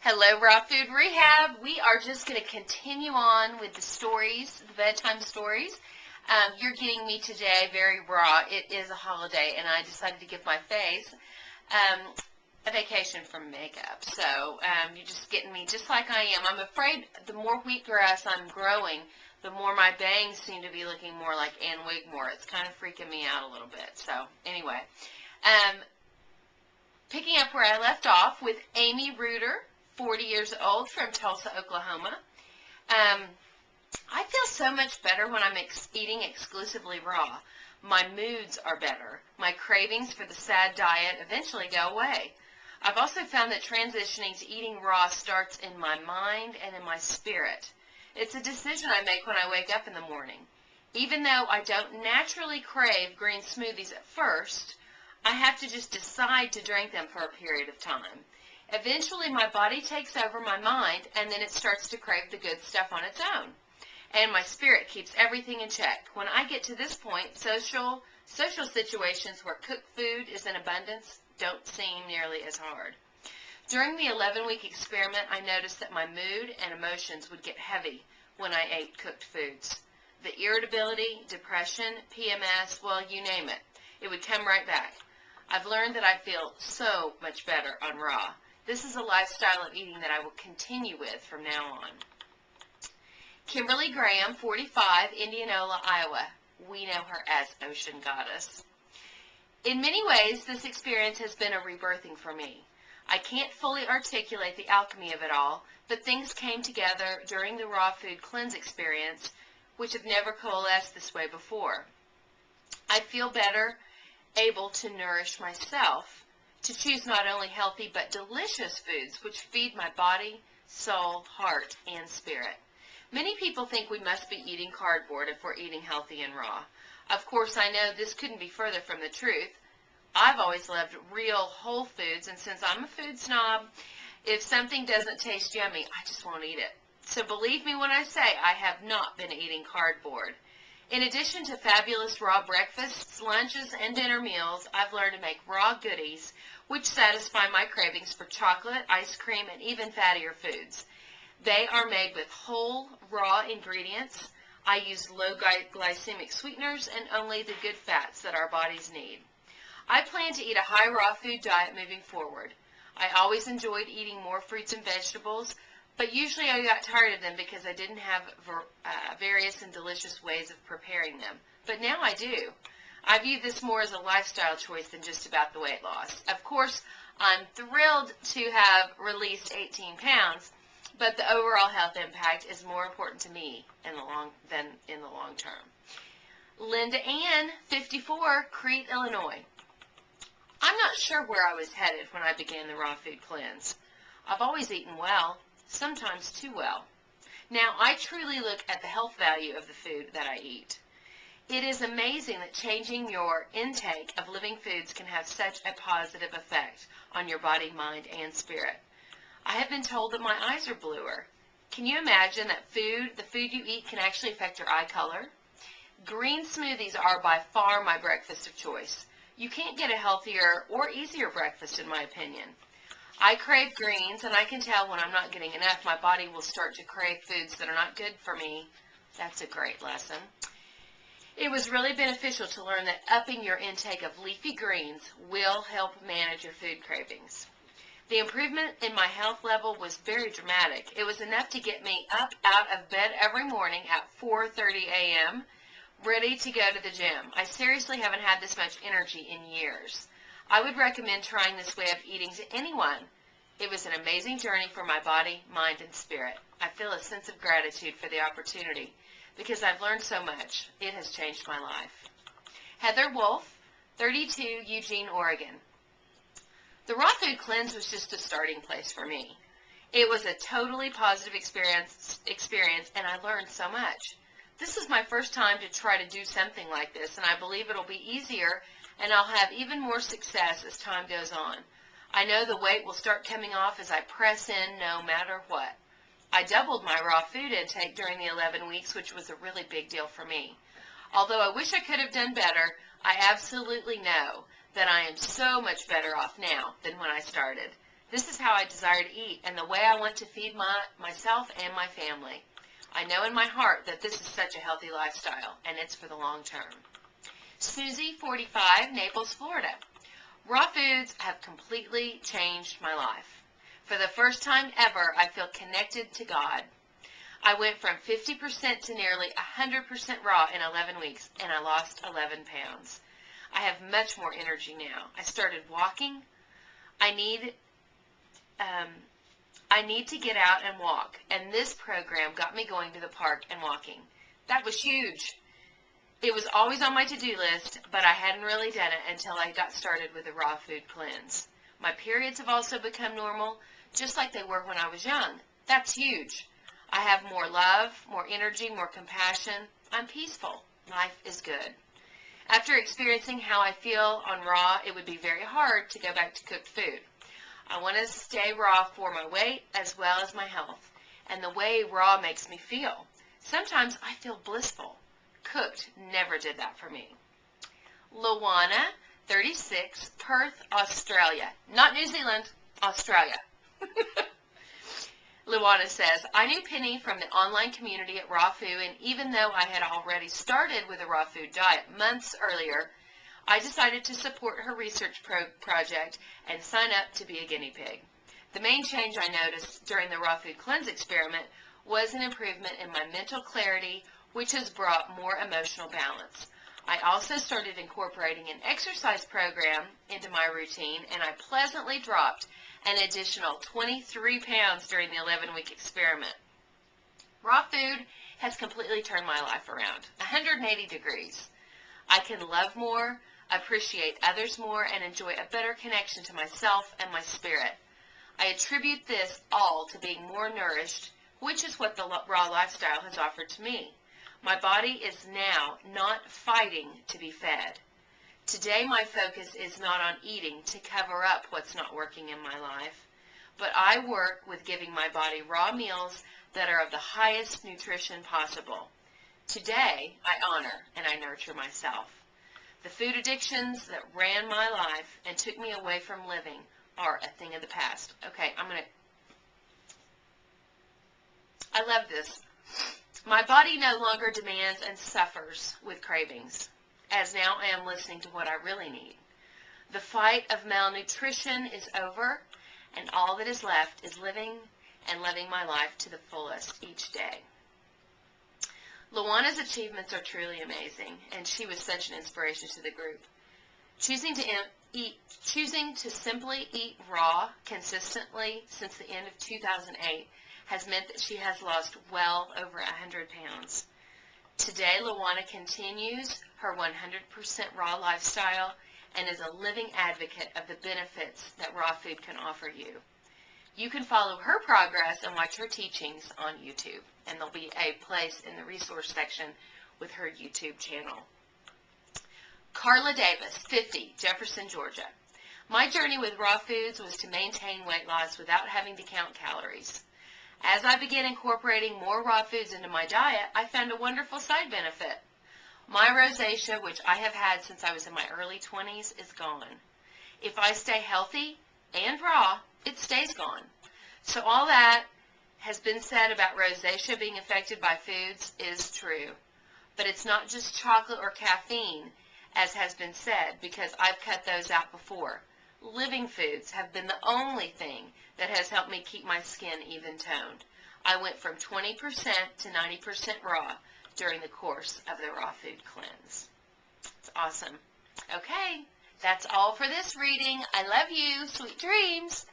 Hello, Raw Food Rehab. We are just going to continue on with the stories, the bedtime stories. You're getting me today very raw. It is a holiday, and I decided to give my face a vacation from makeup. So you're just getting me just like I am. I'm afraid the more wheatgrass I'm growing, the more my bangs seem to be looking more like Ann Wigmore. It's kind of freaking me out a little bit. So anyway, picking up where I left off with Amy Reuter, 40 years old, from Tulsa, Oklahoma. I feel so much better when I'm eating exclusively raw. My moods are better. My cravings for the sad diet eventually go away. I've also found that transitioning to eating raw starts in my mind and in my spirit. It's a decision I make when I wake up in the morning. Even though I don't naturally crave green smoothies at first, I have to just decide to drink them for a period of time. Eventually, my body takes over my mind, and then it starts to crave the good stuff on its own. And my spirit keeps everything in check. When I get to this point, social situations where cooked food is in abundance don't seem nearly as hard. During the 11-week experiment, I noticed that my mood and emotions would get heavy when I ate cooked foods. The irritability, depression, PMS, well, you name it. It would come right back. I've learned that I feel so much better on raw. This is a lifestyle of eating that I will continue with from now on. Kimberly Graham, 45, Indianola, Iowa. We know her as Ocean Goddess. In many ways, this experience has been a rebirthing for me. I can't fully articulate the alchemy of it all, but things came together during the raw food cleanse experience, which have never coalesced this way before. I feel better able to nourish myself, to choose not only healthy but delicious foods which feed my body, soul, heart, and spirit. Many people think we must be eating cardboard if we're eating healthy and raw. Of course, I know this couldn't be further from the truth. I've always loved real whole foods, and since I'm a food snob, if something doesn't taste yummy, I just won't eat it. So believe me when I say I have not been eating cardboard. In addition to fabulous raw breakfasts, lunches, and dinner meals, I've learned to make raw goodies which satisfy my cravings for chocolate, ice cream, and even fattier foods. They are made with whole, raw ingredients. I use low glycemic sweeteners and only the good fats that our bodies need. I plan to eat a high raw food diet moving forward. I always enjoyed eating more fruits and vegetables, but usually I got tired of them because I didn't have various and delicious ways of preparing them. But now I do. I view this more as a lifestyle choice than just about the weight loss. Of course, I'm thrilled to have released 18 pounds, but the overall health impact is more important to me than in the long term. Linda Ann, 54, Crete, Illinois. I'm not sure where I was headed when I began the raw food cleanse. I've always eaten well, sometimes too well. Now, I truly look at the health value of the food that I eat. It is amazing that changing your intake of living foods can have such a positive effect on your body, mind, and spirit. I have been told that my eyes are bluer. Can you imagine that the food you eat can actually affect your eye color? Green smoothies are by far my breakfast of choice. You can't get a healthier or easier breakfast, in my opinion. I crave greens, and I can tell when I'm not getting enough, my body will start to crave foods that are not good for me. That's a great lesson. It was really beneficial to learn that upping your intake of leafy greens will help manage your food cravings. The improvement in my health level was very dramatic. It was enough to get me up out of bed every morning at 4:30 a.m., ready to go to the gym. I seriously haven't had this much energy in years. I would recommend trying this way of eating to anyone. It was an amazing journey for my body, mind, and spirit. I feel a sense of gratitude for the opportunity because I've learned so much. It has changed my life. Heather Wolf, 32, Eugene, Oregon. The raw food cleanse was just a starting place for me. It was a totally positive experience, and I learned so much. This is my first time to try to do something like this, and I believe it'll be easier and I'll have even more success as time goes on. I know the weight will start coming off as I press in no matter what. I doubled my raw food intake during the 11 weeks, which was a really big deal for me. Although I wish I could have done better, I absolutely know that I am so much better off now than when I started. This is how I desire to eat and the way I want to feed myself and my family. I know in my heart that this is such a healthy lifestyle, and it's for the long term. Susie, 45, Naples, Florida. Raw foods have completely changed my life. For the first time ever, I feel connected to God. I went from 50% to nearly 100% raw in 11 weeks, and I lost 11 pounds. I have much more energy now. I started walking. I need to get out and walk, and this program got me going to the park and walking. That was huge. It was always on my to-do list, but I hadn't really done it until I got started with the raw food cleanse. My periods have also become normal, just like they were when I was young. That's huge. I have more love, more energy, more compassion. I'm peaceful. Life is good. After experiencing how I feel on raw, it would be very hard to go back to cooked food. I want to stay raw for my weight as well as my health and the way raw makes me feel. Sometimes I feel blissful. Cooked never did that for me. Luana, 36, Perth, Australia. Not New Zealand, Australia. Luana says, I knew Penny from the online community at Raw Food, and even though I had already started with a raw food diet months earlier, I decided to support her research project and sign up to be a guinea pig. The main change I noticed during the raw food cleanse experiment was an improvement in my mental clarity, which has brought more emotional balance. I also started incorporating an exercise program into my routine, and I pleasantly dropped an additional 23 pounds during the 11-week experiment. Raw food has completely turned my life around, 180 degrees. I can love more, appreciate others more, and enjoy a better connection to myself and my spirit. I attribute this all to being more nourished, which is what the raw lifestyle has offered to me. My body is now not fighting to be fed. Today my focus is not on eating to cover up what's not working in my life, but I work with giving my body raw meals that are of the highest nutrition possible. Today I honor and I nurture myself. The food addictions that ran my life and took me away from living are a thing of the past. Okay, I love this. My body no longer demands and suffers with cravings, as now I am listening to what I really need. The fight of malnutrition is over, and all that is left is living and living my life to the fullest each day. Luana's achievements are truly amazing, and she was such an inspiration to the group. Choosing to simply eat raw consistently since the end of 2008 has meant that she has lost well over 100 pounds. Today, Luana continues her 100% raw lifestyle and is a living advocate of the benefits that raw food can offer you. You can follow her progress and watch her teachings on YouTube, and there'll be a place in the resource section with her YouTube channel. Carla Davis, 50, Jefferson, Georgia. My journey with raw foods was to maintain weight loss without having to count calories. As I began incorporating more raw foods into my diet, I found a wonderful side benefit. My rosacea, which I have had since I was in my early 20s, is gone. If I stay healthy and raw, it stays gone. So all that has been said about rosacea being affected by foods is true. But it's not just chocolate or caffeine, as has been said, because I've cut those out before. Living foods have been the only thing that has helped me keep my skin even-toned. I went from 20% to 90% raw during the course of the raw food cleanse. It's awesome. Okay, that's all for this reading. I love you. Sweet dreams.